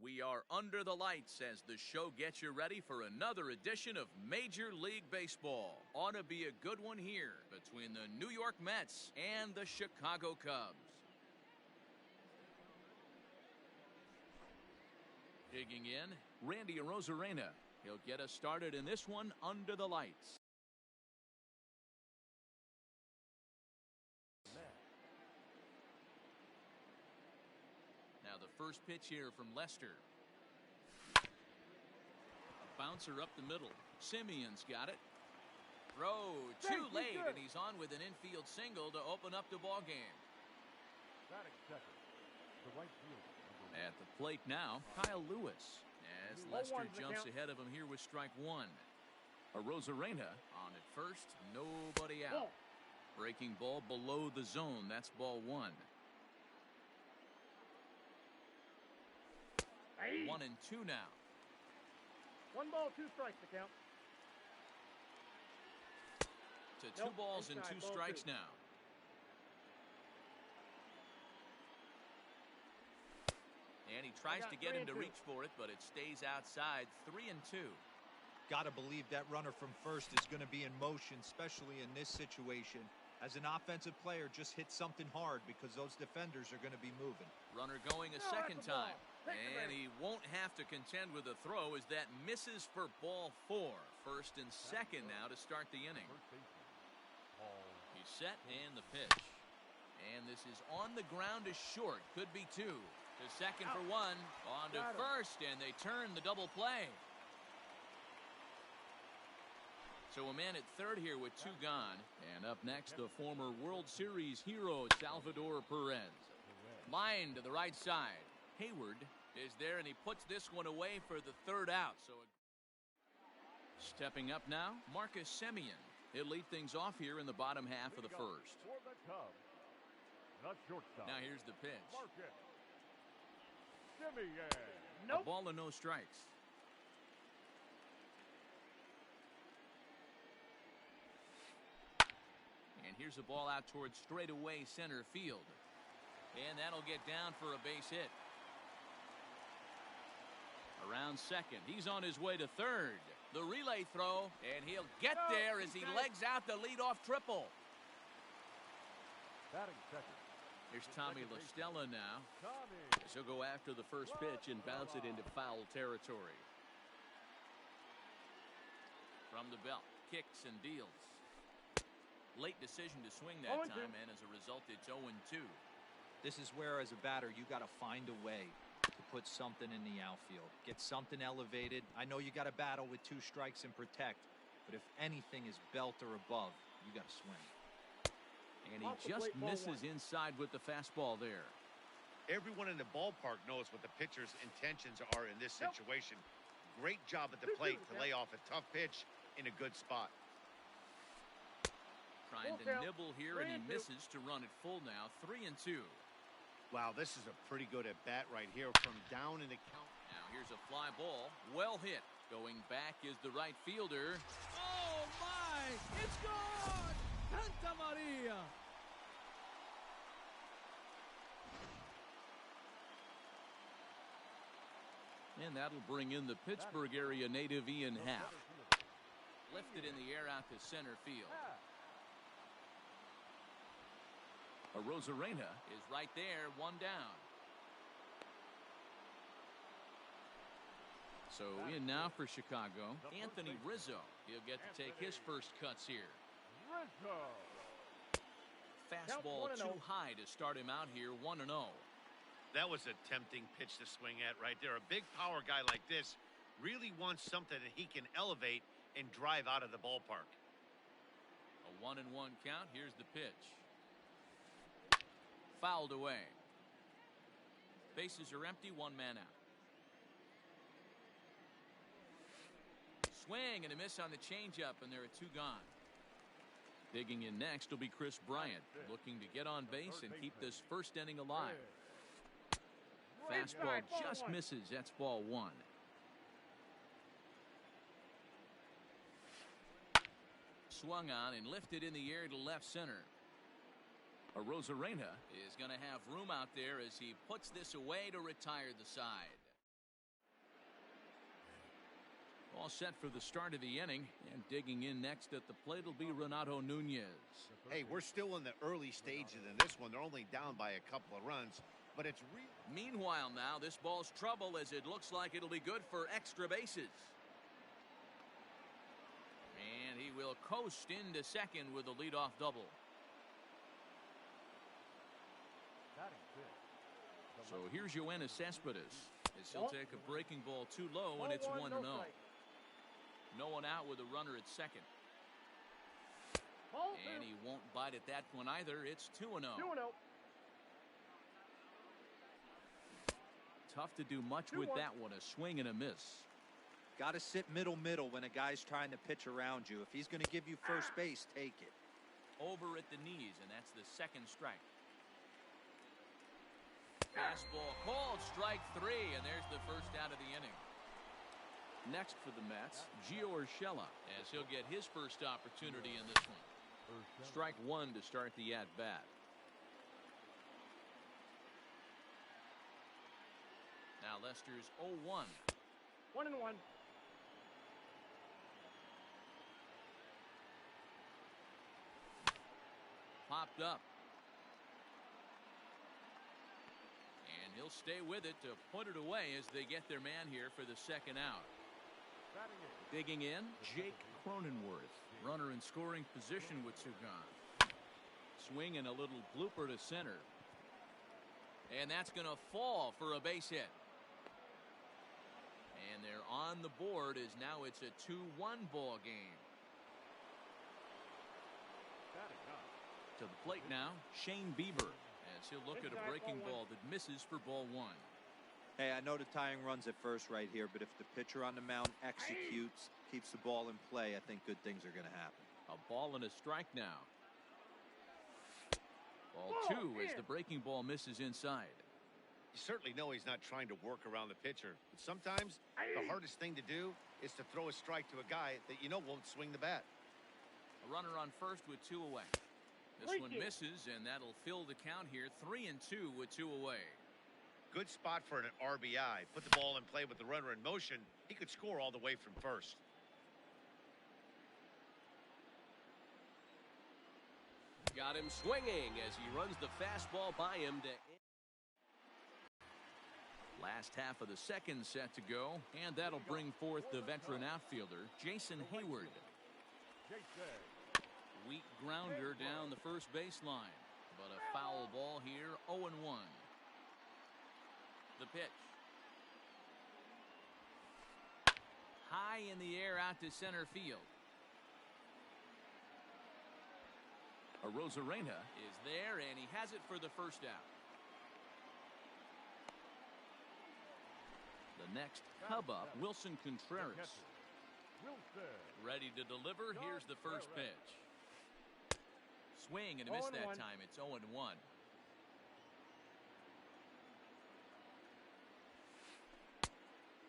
We are under the lights as the show gets you ready for another edition of Major League Baseball. Ought to be a good one here between the New York Mets and the Chicago Cubs. Digging in, Randy Arozarena. He'll get us started in this one under the lights. Now the first pitch here from Lester. A bouncer up the middle. Simeon's got it. Throw too late, and he's on with an infield single to open up the ball game. At the plate now, Kyle Lewis, as Lester jumps ahead of him here with strike one. Arozarena on at first, nobody out. Breaking ball below the zone, that's ball one. 1-2 now. 1 ball, 2 strikes to count. To 2 balls and 2 strikes now. And he tries to get him to reach for it, but it stays outside. 3-2. Gotta believe that runner from first is going to be in motion, especially in this situation. As an offensive player, just hit something hard because those defenders are going to be moving. Runner going a second time. And he won't have to contend with a throw as that misses for ball 4. First and second now to start the inning. He's set and the pitch. And this is on the ground to short. Could be 2. To second for 1. On to first, and they turn the double play. So a man at third here with 2 gone. And up next, the former World Series hero, Salvador Perez. Line to the right side. Hayward is there, and he puts this one away for the 3rd out. So stepping up now, Marcus Semien. He'll lead things off here in the bottom half of the first. Now here's the pitch. A ball and no strikes. And here's a ball out towards straightaway center field. And that'll get down for a base hit. Around second. He's on his way to third. The relay throw, and he'll get there as he legs out the leadoff triple. Here's Tommy La Stella now. As he'll go after the first pitch and bounce it into foul territory. From the belt, kicks and deals. Late decision to swing that time, and as a result, it's 0-2. This is where, as a batter, you got to find a way to put something in the outfield. Get something elevated. I know you got to battle with 2 strikes and protect, but if anything is belt or above, you got to swing. And he just misses inside with the fastball there. Everyone in the ballpark knows what the pitcher's intentions are in this situation. Great job at the plate to lay off a tough pitch in a good spot. Trying to nibble here, and he misses to run it full now. 3-2. Wow, this is a pretty good at bat right here from down in the count. Now here's a fly ball, well hit. Going back is the right fielder. Oh my! It's gone! Santa Maria! And that'll bring in the Pittsburgh area native Ian Happ. Lifted in the air out to center field. Arozarena is right there, 1 down. So in now for Chicago, Anthony Rizzo. He'll get to take his first cuts here. Fastball too high to start him out here, 1-0. That was a tempting pitch to swing at right there. A big power guy like this really wants something that he can elevate and drive out of the ballpark. A 1-1 count. Here's the pitch. Fouled away. Bases are empty, 1 man out. Swing and a miss on the changeup, and there are 2 gone. Digging in next will be Chris Bryant, looking to get on base and keep this first inning alive. Fastball just misses. That's ball 1. Swung on and lifted in the air to left center. Arozarena is going to have room out there as he puts this away to retire the side. All set for the start of the inning, and digging in next at the plate will be Renato Nunez. Hey, we're still in the early stages in this one. They're only down by a couple of runs, but it's real. Meanwhile now, this ball's trouble as it looks like it'll be good for extra bases. And he will coast into second with a leadoff double. So here's Yoenis Cespedes as he'll take a breaking ball too low, and it's 1-0. No one out with a runner at second. And he won't bite at that one either. It's 2-0. Tough to do much with that one. A swing and a miss. Got to sit middle when a guy's trying to pitch around you. If he's going to give you first base, take it. Over at the knees, and that's the second strike. Fastball called, strike 3, and there's the first out of the inning. Next for the Mets, Gio Urshela, as he'll get his first opportunity in this one. Strike 1 to start the at-bat. Now Lester's 0-1. 1-1. Popped up. And he'll stay with it to put it away as they get their man here for the second out. Digging in, Jake Cronenworth. Runner in scoring position with two gone. Swing and a little blooper to center. And that's going to fall for a base hit. And they're on the board as now it's a 2-1 ball game. To the plate now, Shane Bieber, as he'll look at a breaking ball that misses for ball 1. Hey, I know the tying runs at first right here, but if the pitcher on the mound executes, keeps the ball in play, I think good things are going to happen. A ball and a strike now. Ball 2 as the breaking ball misses inside. You certainly know he's not trying to work around the pitcher. But sometimes the hardest thing to do is to throw a strike to a guy that you know won't swing the bat. A runner on first with 2 away. This one misses, and that'll fill the count here. 3-2 with 2 away. Good spot for an RBI. Put the ball in play with the runner in motion. He could score all the way from first. Got him swinging as he runs the fastball by him to. Last half of the second set to go, and that'll bring forth the veteran outfielder, Jason Hayward. Weak grounder down the first baseline, but a foul ball here, 0-1. The pitch. High in the air out to center field. Arozarena is there, and he has it for the first out. The next Cub up, Wilson Contreras. Ready to deliver. Here's the first pitch. Swing and a miss that time. It's 0-1.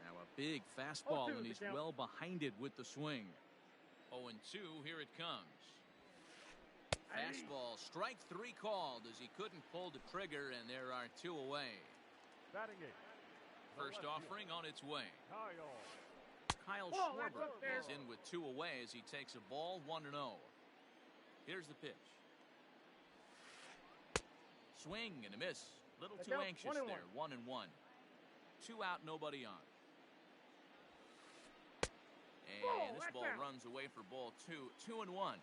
Now a big fastball, and he's well behind it with the swing. 0-2. Here it comes. Fastball, strike 3 called as he couldn't pull the trigger, and there are 2 away. First offering on its way. Kyle Schwarber is in with 2 away as he takes a ball, 1-0. Here's the pitch. Swing and a miss. Little too anxious there. 1-1. 2 out, nobody on. And this ball runs away for ball 2. 2-1.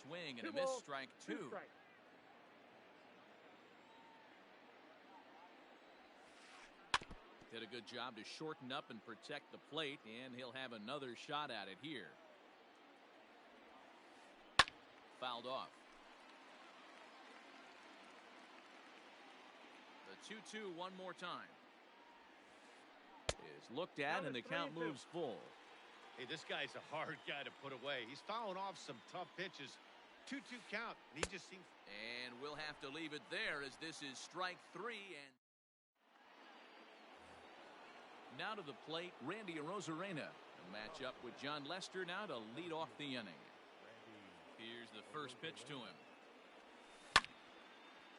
Swing and a miss. Strike 2. Did a good job to shorten up and protect the plate, and he'll have another shot at it here. Fouled off. The 2-2 one more time. Is looked at, and the count moves full. Hey, this guy's a hard guy to put away. He's fouling off some tough pitches. 2-2 count, and he just seems. And we'll have to leave it there as this is strike 3. And now to the plate, Randy Arozarena. A matchup with John Lester now to lead off the inning. Here's the first pitch to him.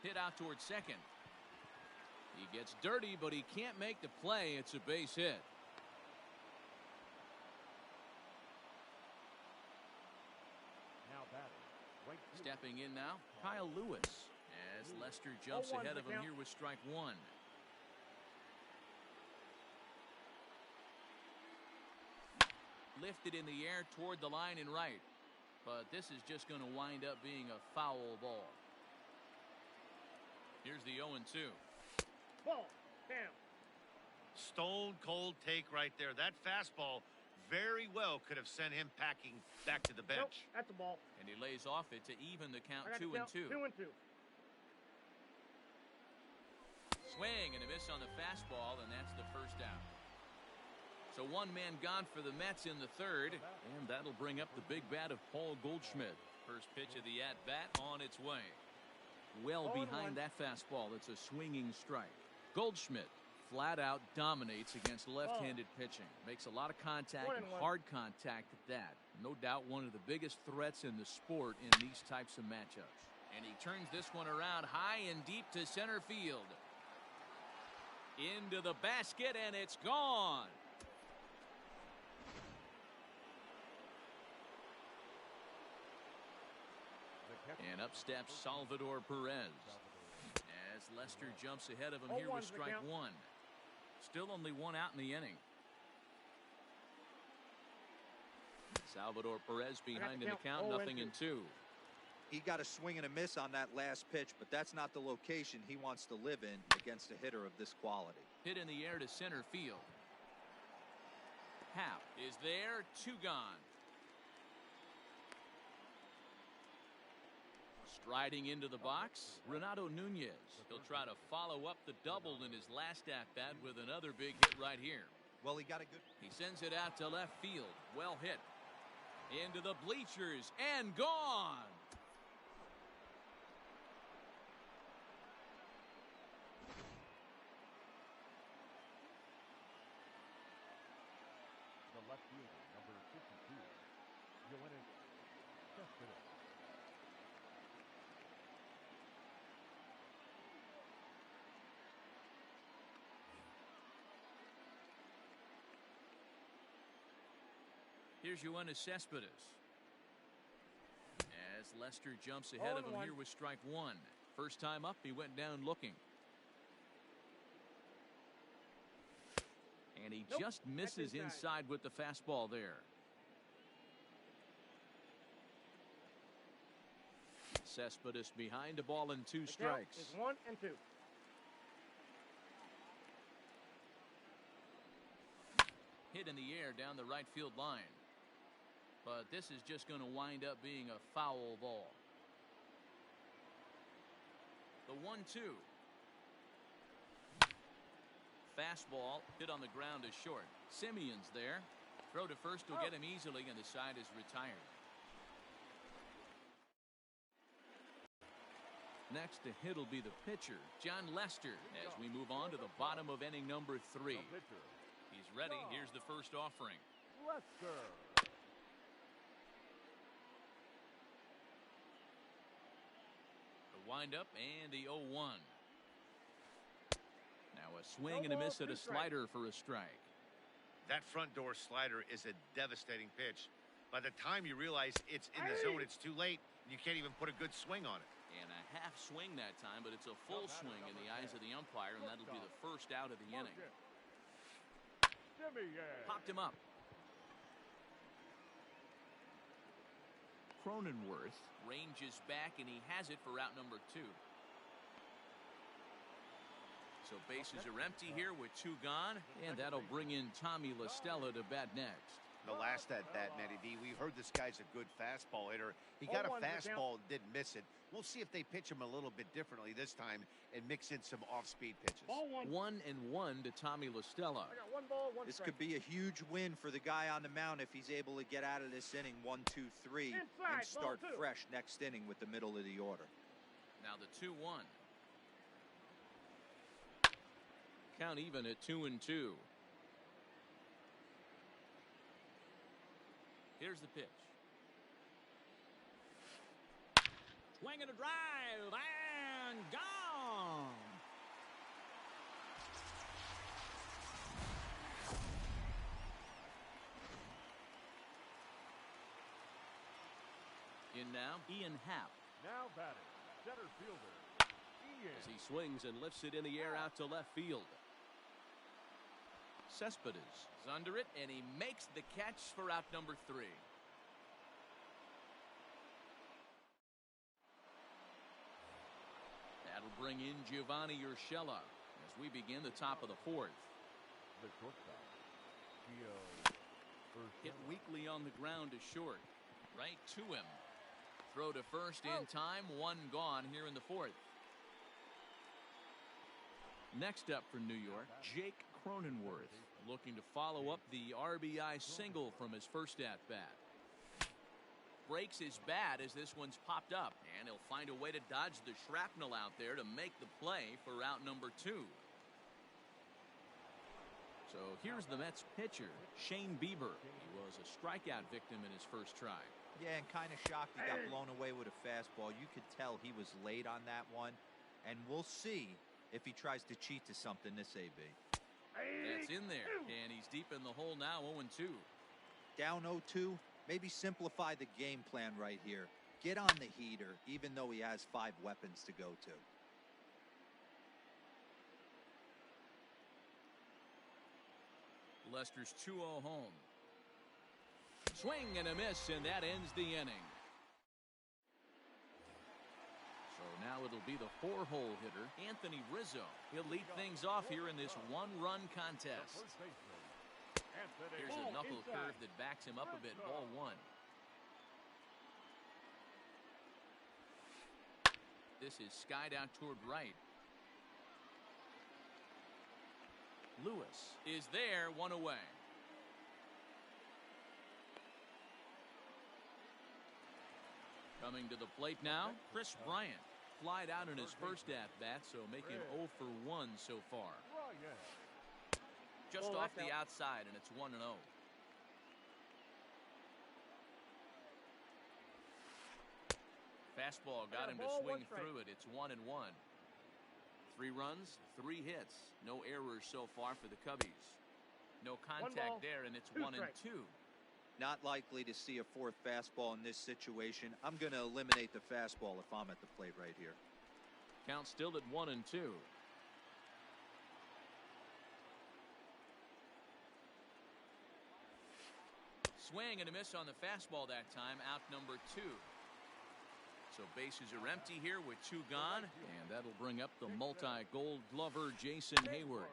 Hit out towards second. He gets dirty, but he can't make the play. It's a base hit. Now batting. Right field. Stepping in now, Kyle Lewis, as Lester jumps 0-1 ahead of him count. here with strike one. Lifted in the air toward the line and right. But this is just going to wind up being a foul ball. Here's the 0-2. Ball. Down. Stone cold take right there. That fastball very well could have sent him packing back to the Nope, bench. that's a ball. And he lays off it to even the count I got 2-2. 2-2. Swing and a miss on the fastball, and that's the first out. So one man gone for the Mets in the third, and that'll bring up the big bat of Paul Goldschmidt. First pitch of the at-bat on its way. Well behind that fastball, it's a swinging strike. Goldschmidt flat out dominates against left-handed pitching. Makes a lot of contact and hard contact at that. No doubt one of the biggest threats in the sport in these types of matchups. And he turns this one around high and deep to center field. Into the basket, and it's gone. And up steps Salvador Perez as Lester jumps ahead of him here with strike one. Still only one out in the inning. Salvador Perez behind in the count, nothing in two. He got a swing and a miss on that last pitch, but that's not the location he wants to live in against a hitter of this quality. Hit in the air to center field. Happ is there, two gone. Striding into the box, Renato Nunez. He'll try to follow up the double in his last at-bat with another big hit right here. Well, he got a good... He sends it out to left field. Well hit. Into the bleachers and gone. The left fielder, number 52. Yoenis Cespedes. Here's Yoenis Cespedes. As Lester jumps ahead of him here with strike one. First time up, he went down looking. And he just misses inside with the fastball there. Cespedes behind, a ball and two strikes. Is 1-2. Hit in the air down the right field line. But this is just going to wind up being a foul ball. The 1-2. Fastball hit on the ground is short. Simeon's there. Throw to first will get him easily, and the side is retired. Next to hit will be the pitcher, John Lester, as we move on to the bottom of inning number 3. He's ready. Here's the first offering. Lester. The windup and the 0-1. Now a swing and a miss at a slider for a strike. That front door slider is a devastating pitch. By the time you realize it's in the zone, it's too late. You can't even put a good swing on it. And a half swing that time, but it's a full swing in the eyes of the umpire, and that'll be the first out of the inning. Popped him up. Cronenworth ranges back, and he has it for out number 2. So bases are empty here with 2 gone, and that'll bring in Tommy La Stella to bat next. The last at bat, Matty D, we heard this guy's a good fastball hitter. He got a fastball, didn't miss it. We'll see if they pitch him a little bit differently this time and mix in some off-speed pitches. 1-1 to Tommy La Stella. I got 1 ball, 1 This strike. could be a huge win for the guy on the mound if he's able to get out of this inning 1, 2, 3 and start ball 2. fresh next inning with the middle of the order. Now the 2-1. Count even at 2-2. Here's the pitch. Swing and a drive and gone. In now, Ian Happ. Now batting, center fielder, Ian. As he swings and lifts it in the air out to left field. Cespedes is under it, and he makes the catch for out number 3. That'll bring in Giovanni Urshela as we begin the top of the 4th. The shortstop, Gio. Hit weakly on the ground to short. Right to him. Throw to first in time. 1 gone here in the 4th. Next up for New York, Jake Cronenworth, looking to follow up the RBI single from his first at-bat. Breaks his bat as this one's popped up, and he'll find a way to dodge the shrapnel out there to make the play for out number 2. So here's the Mets pitcher, Shane Bieber. He was a strikeout victim in his first try. Yeah, and kind of shocked he got blown away with a fastball. You could tell he was late on that one, and we'll see if he tries to cheat to something this AB. That's in there, and he's deep in the hole now, 0-2. Down 0-2, maybe simplify the game plan right here. Get on the heater, even though he has 5 weapons to go to. Lester's 2-0 home. Swing and a miss, and that ends the inning. So now it'll be the 4-hole hitter, Anthony Rizzo. He'll lead things off here in this 1-run contest. Here's a knuckle curve that backs him up a bit. Ball 1. This is skied out toward right. Lewis is there, 1 away. Coming to the plate now, Chris Bryant. Flied out in his first at-bat, so making 0 for 1 so far. Just off the outside, and it's 1-0. Fastball got him to swing through it. It's 1-1. 3 runs, 3 hits. No errors so far for the Cubbies. No contact there, and it's 1-2. Not likely to see a 4th fastball in this situation. I'm going to eliminate the fastball if I'm at the plate right here. Count still at 1-2. Swing and a miss on the fastball that time. Out number 2. So bases are empty here with 2 gone, and that'll bring up the multi-gold glover Jason Hayward.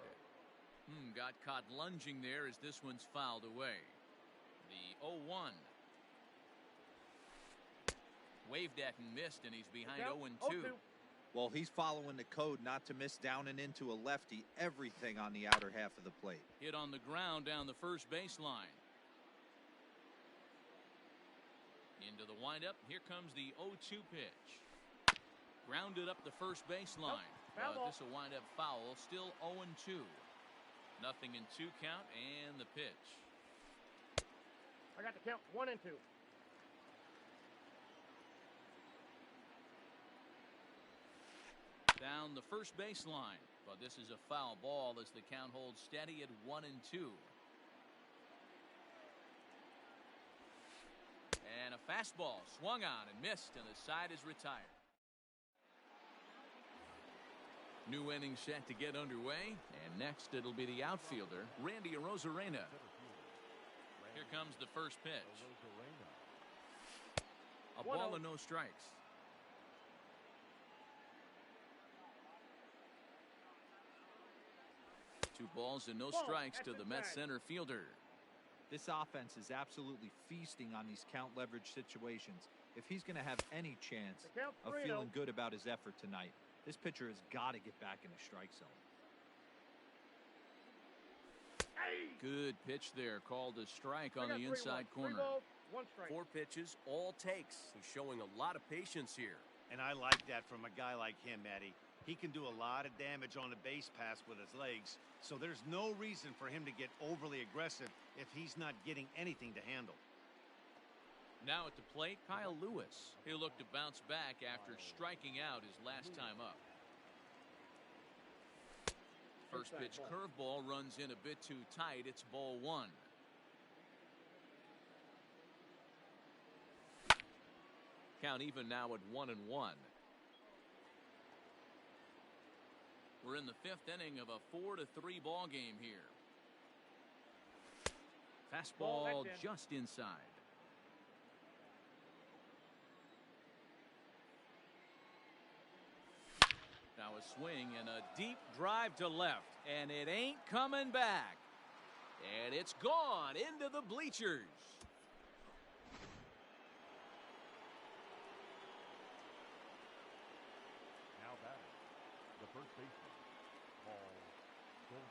Got caught lunging there as this one's fouled away. The 0-1. Waved at and missed, and he's behind 0-2. Well, he's following the code not to miss down and into a lefty. Everything on the outer half of the plate. Hit on the ground down the first baseline. Into the windup. Here comes the 0-2 pitch. Grounded up the first baseline. This will wind up foul. Still 0-2. Nothing in 2 count, and the pitch. I got the count 1-2. Down the first baseline, but this is a foul ball as the count holds steady at 1-2. And a fastball swung on and missed, and the side is retired. New inning set to get underway, and next it'll be the outfielder, Randy Arozarena. Here comes the first pitch. A ball and no strikes. Two balls and no strikes to the Mets center fielder. This offense is absolutely feasting on these count leverage situations. If he's going to have any chance of feeling good about his effort tonight, this pitcher has got to get back in the strike zone. Good pitch there, called a strike on the inside corner. 4 pitches, all takes. He's showing a lot of patience here. And I like that from a guy like him, Matty. He can do a lot of damage on the base pass with his legs, so there's no reason for him to get overly aggressive if he's not getting anything to handle. Now at the plate, Kyle Lewis. He'll look to bounce back after striking out his last time up. First pitch curveball runs in a bit too tight. It's ball 1. Count even now at 1-1. We're in the 5th inning of a 4-3 ball game here. Fastball just inside. Now a swing and a deep drive to left, and it ain't coming back. And it's gone into the bleachers. Now batting, the first baseman, Goldschmidt.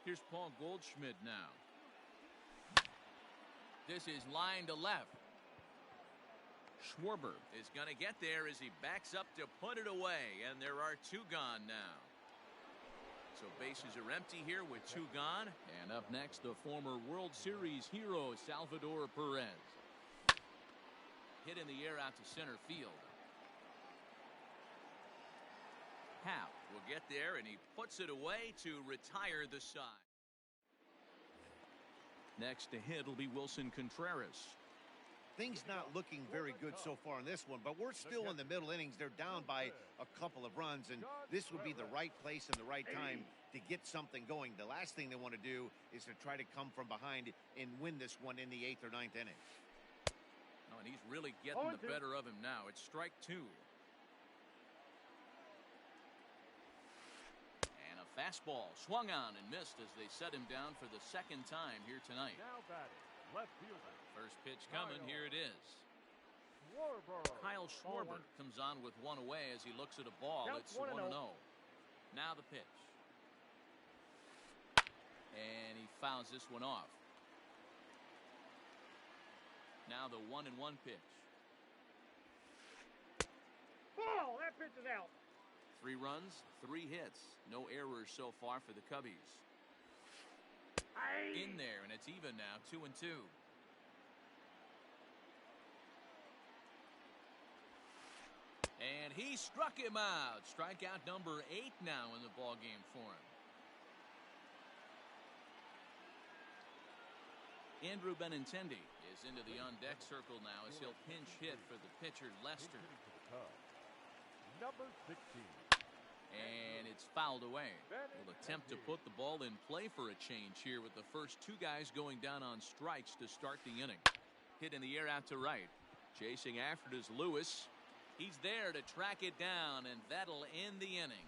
Here's Paul Goldschmidt now. This is line to left. Schwarber is going to get there as he backs up to put it away, and there are 2 gone now. So bases are empty here with 2 gone, and up next the former World Series hero Salvador Perez. Hit in the air out to center field. Happ will get there, and he puts it away to retire the side. Next to hit will be Wilson Contreras. Things not looking very good so far in this one, but we're still in the middle innings. They're down by a couple of runs, and this would be the right place and the right time to get something going. The last thing they want to do is to try to come from behind and win this one in the 8th or 9th inning. Oh, and he's really getting the better of him now. It's strike 2. Fastball swung on and missed as they set him down for the 2nd time here tonight. Now batting, left fielder. First pitch coming. Here it is. Schwarber. Kyle Schwarber comes on with 1 away as he looks at a ball. It's 1-0. Now the pitch. And he fouls this one off. Now the 1-1 pitch. Ball! That pitch is out. 3 runs, 3 hits. No errors so far for the Cubbies. In there, and it's even now, 2-2. And he struck him out. Strikeout number 8 now in the ballgame for him. Andrew Benintendi is into the on-deck circle now as he'll pinch hit for the pitcher, Lester. Number 16. And it's fouled away. Will attempt to put the ball in play for a change here with the first 2 guys going down on strikes to start the inning. Hit in the air out to right. Chasing after it is Lewis. He's there to track it down, and that'll end the inning.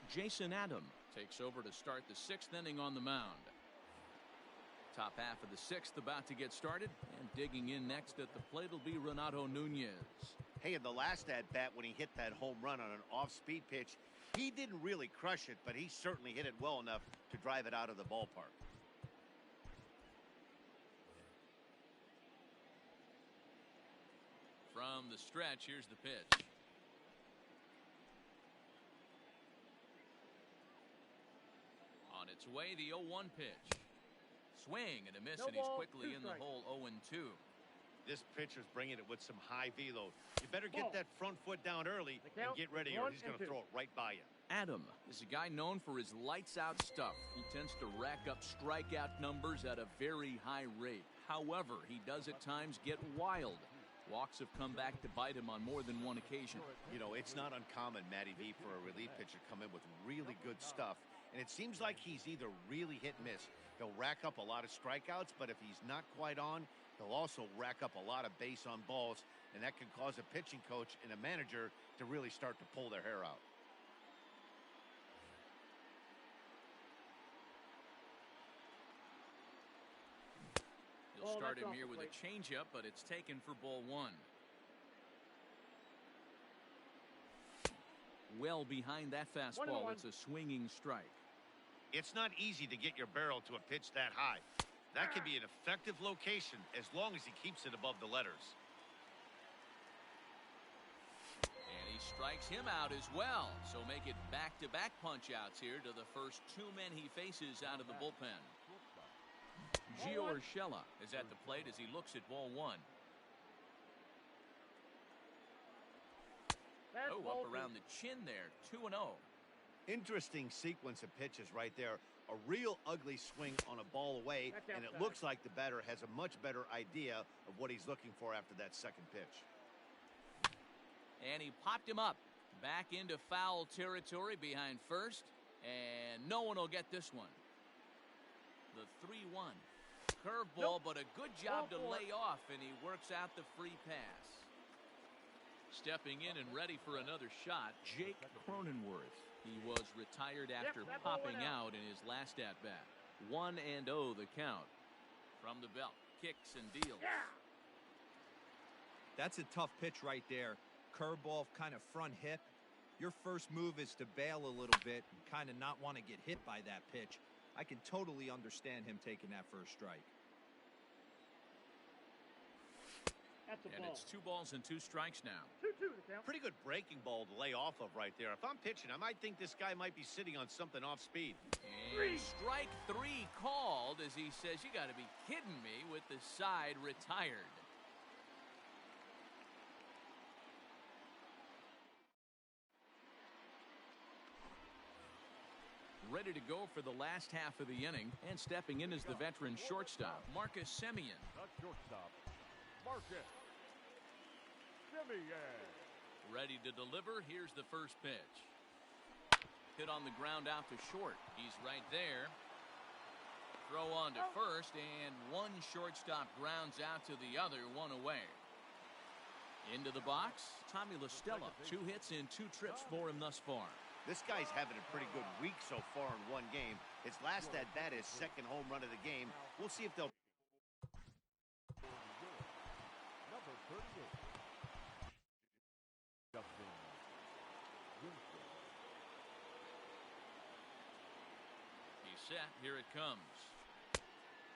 Jason Adam takes over to start the 6th inning on the mound. Top half of the 6th about to get started, and digging in next at the plate will be Renato Nunez. Hey, in the last at-bat when he hit that home run on an off-speed pitch, he didn't really crush it, but he certainly hit it well enough to drive it out of the ballpark. From the stretch, here's the pitch. On its way, the 0-1 pitch. Swing and a miss, and he's quickly in the hole. 0-2. This pitcher's bringing it with some high velo. You better get that front foot down early and get ready, or he's going to throw it right by you. Adam is a guy known for his lights-out stuff. He tends to rack up strikeout numbers at a very high rate. However, he does at times get wild. Walks have come back to bite him on more than one occasion. You know, it's not uncommon, Matty V, for a relief pitcher to come in with really good stuff. And it seems like he's either really hit and miss. He'll rack up a lot of strikeouts, but if he's not quite on, he'll also rack up a lot of base on balls, and that can cause a pitching coach and a manager to really start to pull their hair out. He'll start him here with a changeup, but it's taken for ball 1. Well behind that fastball, it's a swinging strike. It's not easy to get your barrel to a pitch that high. That can be an effective location as long as he keeps it above the letters. And he Strikes him out as well. So make it back-to-back punch-outs here to the first two men he faces out of the bullpen. Gio Urshela is at the plate as he looks at ball one. Up around the chin there, 2-0. Interesting sequence of pitches right there. A real ugly swing on a ball away, and it looks like the batter has a much better idea of what he's looking for after that second pitch. And he popped him up. Back into foul territory behind first, and no one will get this one. The 3-1. Curveball, but a good job to lay off, and he works out the free pass. Stepping in and ready for another shot, Jake Cronenworth. He was retired after popping out in his last at-bat. 1-0 the count. From the belt, kicks and deals. That's a tough pitch right there. Curveball, kind of front hip. Your first move is to bail a little bit and kind of not want to get hit by that pitch. I can totally understand him taking that first strike. And it's 2 balls and 2 strikes now. 2-2 the count. Pretty good breaking ball to lay off of right there. If I'm pitching, I might think this guy might be sitting on something off speed. And strike 3 called as he says, you got to be kidding me, with the side retired. Ready to go for the last half of the inning, and stepping in is the veteran shortstop, Marcus Semien. The shortstop, Marcus Semien. Ready to deliver. Here's the first pitch. Hit on the ground out to short. He's right there. Throw on to first, and one shortstop grounds out to the other, 1 away. Into the box, Tommy La Stella. 2 hits in 2 trips for him thus far. This guy's having a pretty good week so far in one game. His last at-bat is second home run of the game. We'll see if they'll... Number 38. Justin Winston. He's set. Here it comes.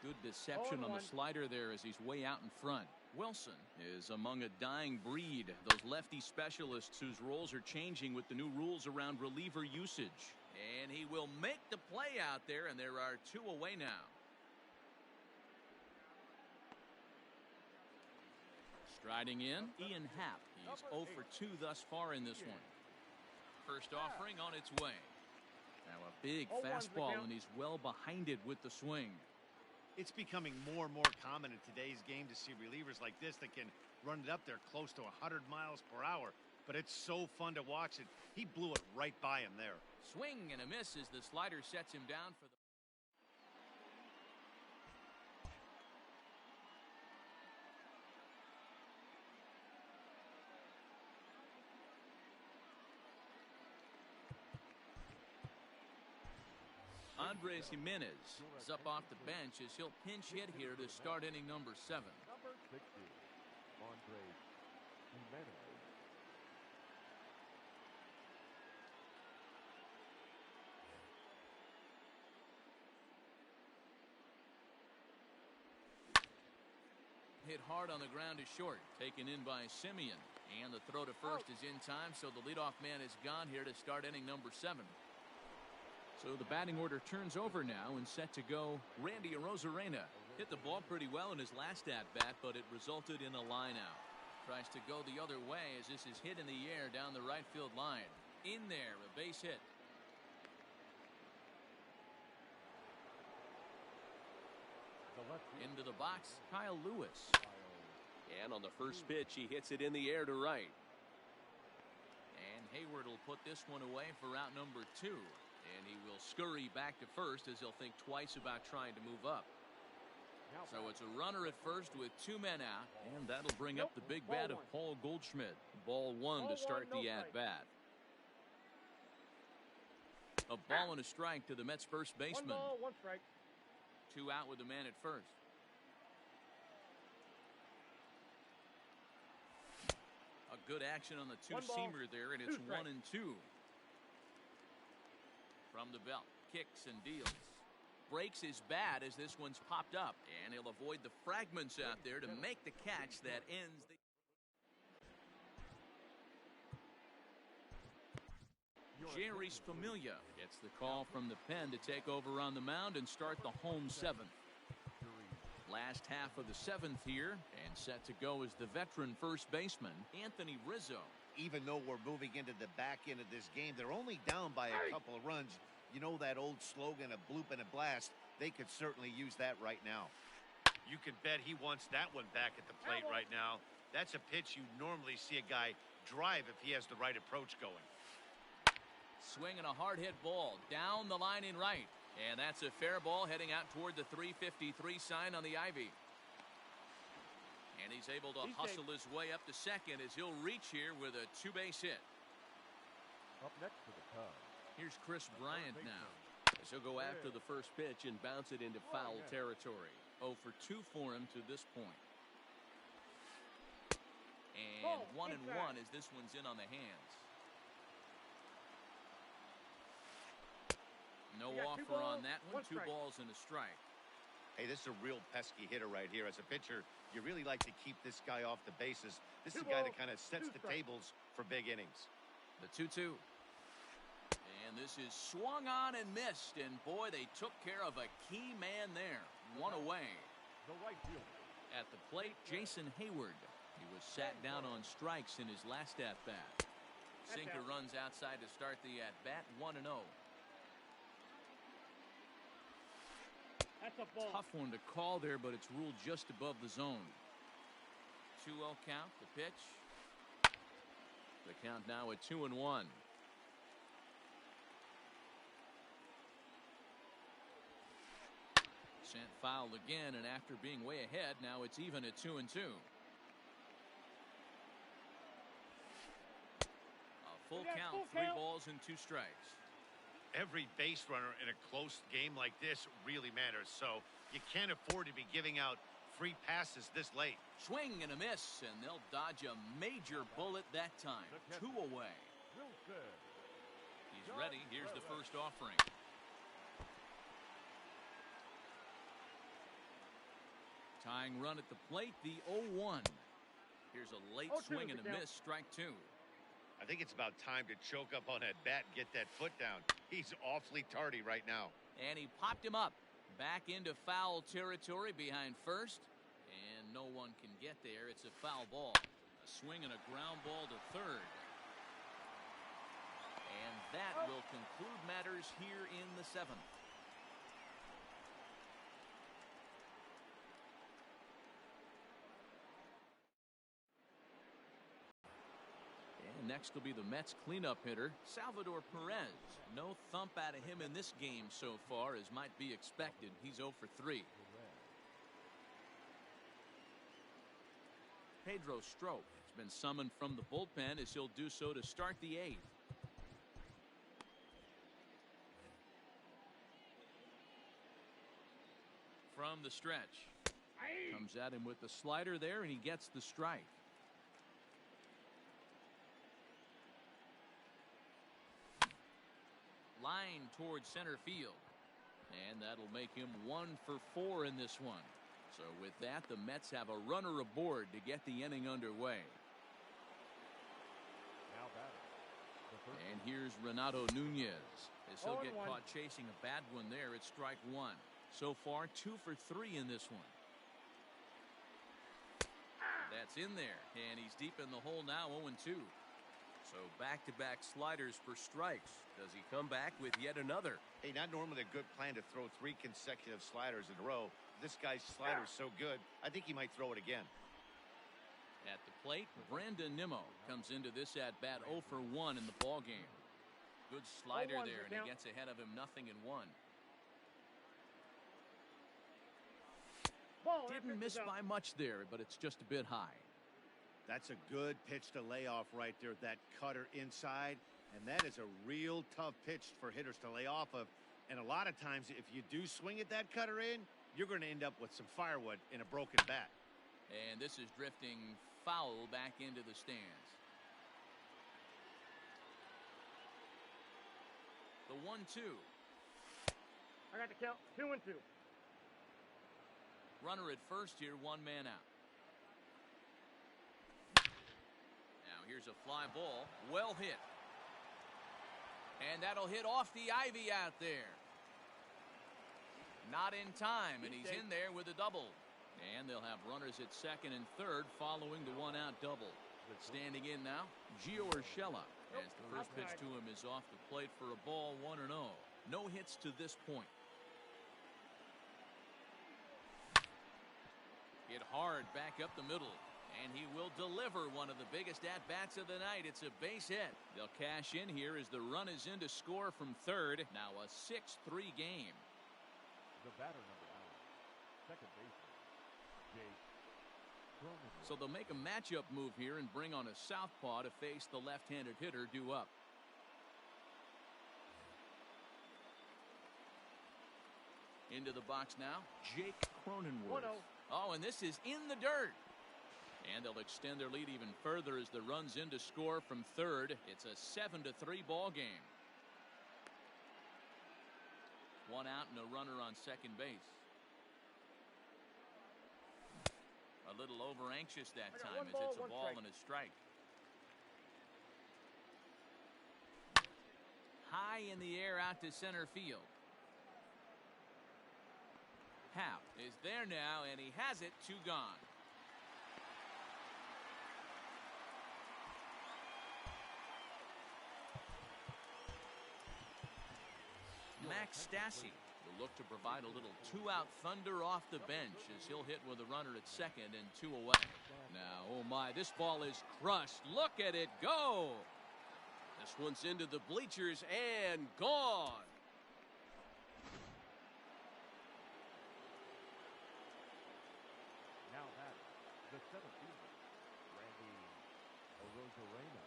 Good deception on the slider there as he's way out in front. Wilson is among a dying breed, those lefty specialists whose roles are changing with the new rules around reliever usage. And he will make the play out there, and there are 2 away now. Striding in, Ian Happ. He's 0 for 2 thus far in this one. First offering on its way. Now a big fastball, and he's well behind it with the swing. It's becoming more and more common in today's game to see relievers like this that can run it up there close to 100 miles per hour. But it's so fun to watch it. He blew it right by him there. Swing and a miss as the slider sets him down for the... Andres Jimenez is up off the bench as he'll pinch hit here to start inning number 7. Number 60, Andres Jimenez. Hit hard on the ground to short, taken in by Semien. And the throw to first is in time, so the leadoff man is gone here to start inning number 7. So the batting order turns over now, and set to go Randy Arozarena. Hit the ball pretty well in his last at-bat, but it resulted in a line-out. Tries to go the other way as this is hit in the air down the right field line. In there, a base hit. Into the box, Kyle Lewis. And on the first pitch, he hits it in the air to right. And Hayward will put this one away for out number 2. And he will scurry back to first as he'll think twice about trying to move up. So it's a runner at first with 2 men out. And that'll bring up the big bat of Paul Goldschmidt. Ball 1 to start the at-bat. A ball and a strike to the Mets first baseman. 1 ball, 1 strike. 2 out with the man at first. A good action on the 2-seamer there, and it's 1-2. From the belt, kicks and deals. Breaks his bat as this one's popped up, and he'll avoid the fragments out there to make the catch that ends the... Jerry's Familia Gets the call from the pen to take over on the mound and start the home seventh. last half of the seventh here, and set to go is the veteran first baseman Anthony Rizzo. Even though we're moving into the back end of this game, they're only down by a couple of runs. You know that old slogan, a bloop and a blast? They could certainly use that right now. You can bet he wants that one back at the plate right now. That's a pitch you normally see a guy drive if he has the right approach going. Swinging a hard hit ball down the line in right. And that's a fair ball heading out toward the 353 sign on the ivy. And he's able to hustle his way up to second as he'll reach here with a two-base hit. Up next for the Cubs. Here's Chris Bryant now. As he'll go after the first pitch and bounce it into foul territory. 0 for 2 for him to this point. And 1-1 as this one's in on the hands. No offer on that one. 2 balls and a strike. Hey, this is a real pesky hitter right here. As a pitcher, you really like to keep this guy off the bases. This is a guy that kind of sets the tables for big innings. The 2-2. And this is swung on and missed. And boy, they took care of a key man there. 1 away. The right fielder. At the plate, Jason Hayward. He was sat down on strikes in his last at-bat. Sinker runs outside to start the at-bat. 1-0. That's a ball. Tough one to call there, but it's ruled just above the zone. 2-0 count, the pitch. The count now at 2-1. Sent foul again, and after being way ahead, now it's even at 2-2. A full count, 3 balls and 2 strikes. Every base runner in a close game like this really matters, so you can't afford to be giving out free passes this late. Swing and a miss, and they'll dodge a major bullet that time. 2 away. He's ready. Here's the first offering. Tying run at the plate, the 0-1. Here's a late swing and a miss, strike 2. I think it's about time to choke up on that bat and get that foot down. He's awfully tardy right now. And he popped him up. Back into foul territory behind first. And no one can get there. It's a foul ball. A swing and a ground ball to third. And that will conclude matters here in the 7th. Next will be the Mets cleanup hitter, Salvador Perez. No thump out of him in this game so far, as might be expected. He's 0 for 3. Pedro Strop has been summoned from the bullpen as he'll do so to start the 8th. From the stretch. Comes at him with the slider there, and he gets the strike. Line towards center field. And that'll make him 1 for 4 in this one. So with that, the Mets have a runner aboard to get the inning underway. Now batting. And here's Renato Nunez as he'll get caught chasing a bad one there at strike 1. So far 2 for 3 in this one. That's in there, and he's deep in the hole now, 0-2. So back-to-back sliders for strikes. Does he come back with yet another? Hey, not normally a good plan to throw 3 consecutive sliders in a row. This guy's slider's so good, I think he might throw it again. At the plate, Brandon Nimmo comes into this at-bat 0 for 1 in the ballgame. Good slider there, and he gets ahead of him 0-1. Didn't miss by much there, but it's just a bit high. That's a good pitch to lay off right there, that cutter inside. And that is a real tough pitch for hitters to lay off of. And a lot of times, if you do swing at that cutter in, you're going to end up with some firewood in a broken bat. And this is drifting foul back into the stands. The 1-2. I got the count. 2-2. Runner at first here, 1 man out. Now here's a fly ball, well hit. And that'll hit off the ivy out there. Not in time, and he's in there with a double. And they'll have runners at second and third following the one-out double. Standing in now, Gio Urshela, as the first pitch to him is off the plate for a ball 1-0. No hits to this point. Hit hard back up the middle. And he will deliver one of the biggest at-bats of the night. It's a base hit. They'll cash in here as the run is in to score from third. Now a 6-3 game. The batter number 9, second baseman, Jake Cronenworth. So they'll make a matchup move here and bring on a southpaw to face the left-handed hitter due up. Into the box now, Jake Cronenworth. Oh, and this is in the dirt. And they'll extend their lead even further as the run's in to score from third. It's a 7-3 ball game. One out and a runner on second base. A little over anxious that time as it's a ball and a strike. High in the air out to center field. Happ is there now, and he has it. 2 gone. Max Stassi will look to provide a little 2-out thunder off the bench as he'll hit with a runner at second and 2 away. Now, oh my, this ball is crushed. Look at it go. This one's into the bleachers and gone. Now that the seventh fielder, Randy Arozarena.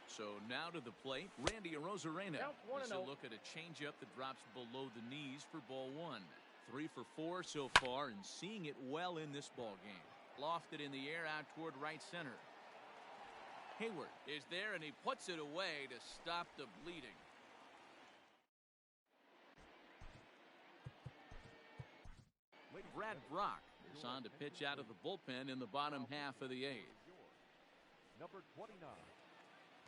So now to the plate, Randy Arozarena. As he'll look at a changeup that drops below the knees for ball 1. 3 for 4 so far and seeing it well in this ball game. Lofted in the air out toward right center. Hayward is there and he puts it away to stop the bleeding. Brad Brock is on to pitch out of the bullpen in the bottom half of the 8th. Number 29.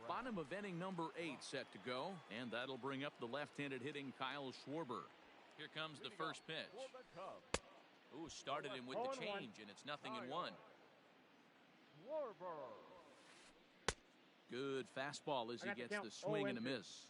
Bottom of inning number 8 set to go, and that'll bring up the left-handed hitting Kyle Schwarber. Here comes the first pitch. Ooh, started him with the change, and it's 0-1. Good fastball as he gets the swing and a miss.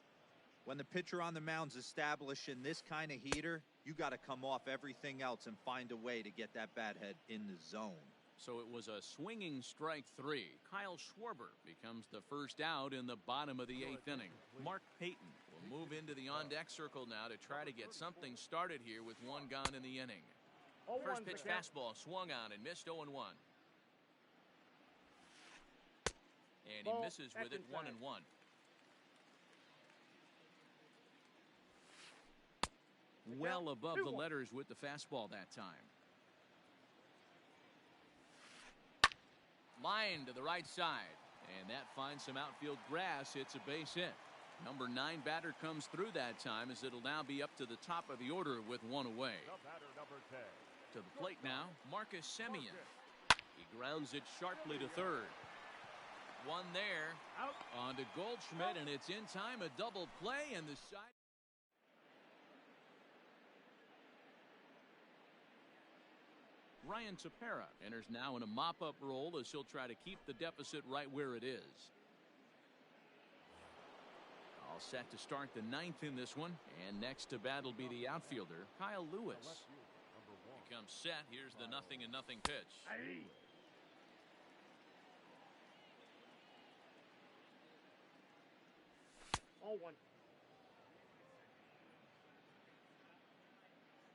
When the pitcher on the mound's establishing this kind of heater, you got to come off everything else and find a way to get that bat head in the zone. So it was a swinging strike 3. Kyle Schwarber becomes the first out in the bottom of the 8th inning. Mark Payton will move into the on-deck circle now to try to get something started here with 1 gone in the inning. First pitch fastball swung on and missed 0-1. And he misses with it 1-1. Well above the letters with the fastball that time. Line to the right side, and that finds some outfield grass. It's a base hit. Number 9 batter comes through that time as it'll now be up to the top of the order with 1 away. The batter, number 10. To the plate now, Marcus Semien. He grounds it sharply to third. 1 there. On to Goldschmidt, and it's in time. A double play, and the side. Ryan Tepera enters now in a mop-up role as he'll try to keep the deficit right where it is. All set to start the 9th in this one, and next to bat will be the outfielder Kyle Lewis. He comes set. Here's the 0-0 pitch.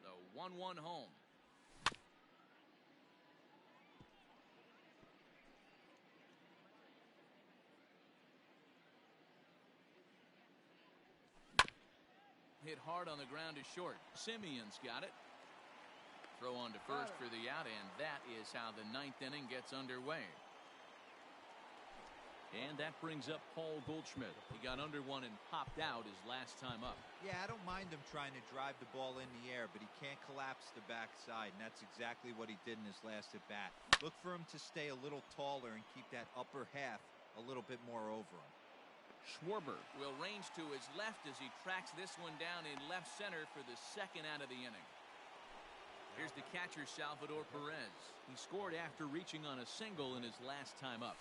The 1-1 home. Hit hard on the ground is short. Simeon's got it. Throw on to first for the out, and that is how the 9th inning gets underway. And that brings up Paul Goldschmidt. He got under one and popped out his last time up. Yeah, I don't mind him trying to drive the ball in the air, but he can't collapse the backside, and that's exactly what he did in his last at bat. Look for him to stay a little taller and keep that upper half a little bit more over him. Schwarber. Will range to his left as he tracks this one down in left center for the second out of the inning. Here's the catcher, Salvador Perez. He scored after reaching on a single in his last time up.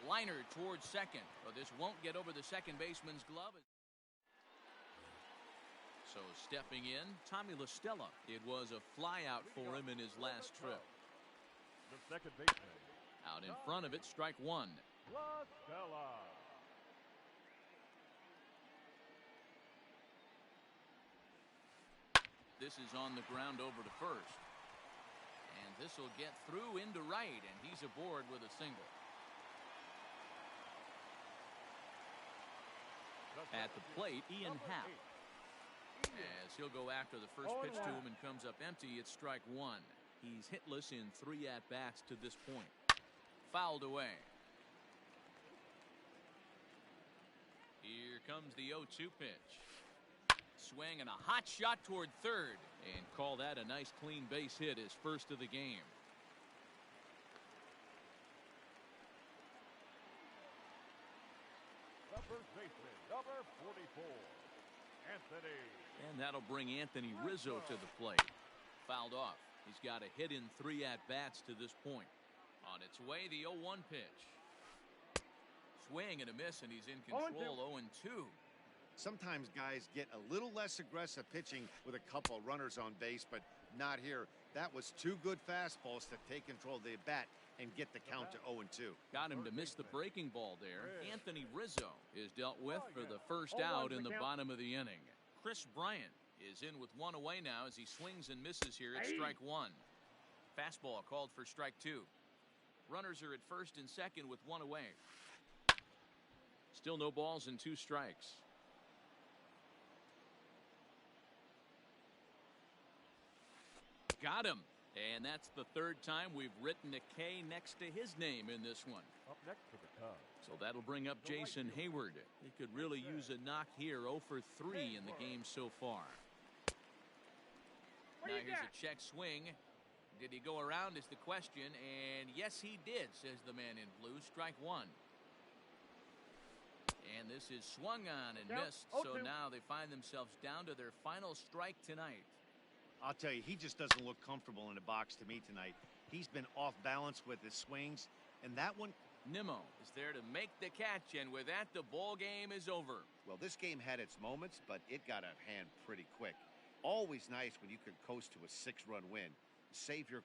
Liner towards second. But this won't get over the second baseman's glove. So stepping in, Tommy La Stella. It was a flyout for him in his last trip. The second baseman. Out in front of it, strike one. La Stella. This is on the ground over to first. And this will get through into right, and he's aboard with a single. At the plate, Ian Happ. As he'll go after the first pitch to him and comes up empty, it's strike one. He's hitless in 3 at-bats to this point. Fouled away. Here comes the 0-2 pitch. Swing and a hot shot toward third. And call that a nice clean base hit, his first of the game. The first baseman, number 44, Anthony. And that'll bring Anthony Rizzo to the plate. Fouled off. He's got a hit in 3 at-bats to this point. On its way, the 0-1 pitch. Swing and a miss, and he's in control. 0-2. Sometimes guys get a little less aggressive pitching with a couple runners on base, but not here. That was 2 good fastballs to take control of the bat and get the count to 0-2. Got him to miss the breaking ball there. Anthony Rizzo is dealt with for the first out in the bottom of the inning. Chris Bryant is in with 1 away now as he swings and misses here at strike one. Fastball called for strike 2. Runners are at first and second with 1 away. Still no balls and 2 strikes. Got him. And that's the 3rd time we've written a K next to his name in this one. Up next for the Cubs. So that'll bring up Jason Hayward. He could really use a knock here. 0 for 3 in the game so far. Now here's a check swing. Did he go around is the question. And yes, he did, says the man in blue. Strike one. And this is swung on and missed. So now they find themselves down to their final strike tonight. I'll tell you, he just doesn't look comfortable in the box to me tonight. He's been off balance with his swings, and that one... Nimmo is there to make the catch, and with that, the ball game is over. Well, this game had its moments, but it got out of hand pretty quick. Always nice when you could coast to a 6-run win. Save your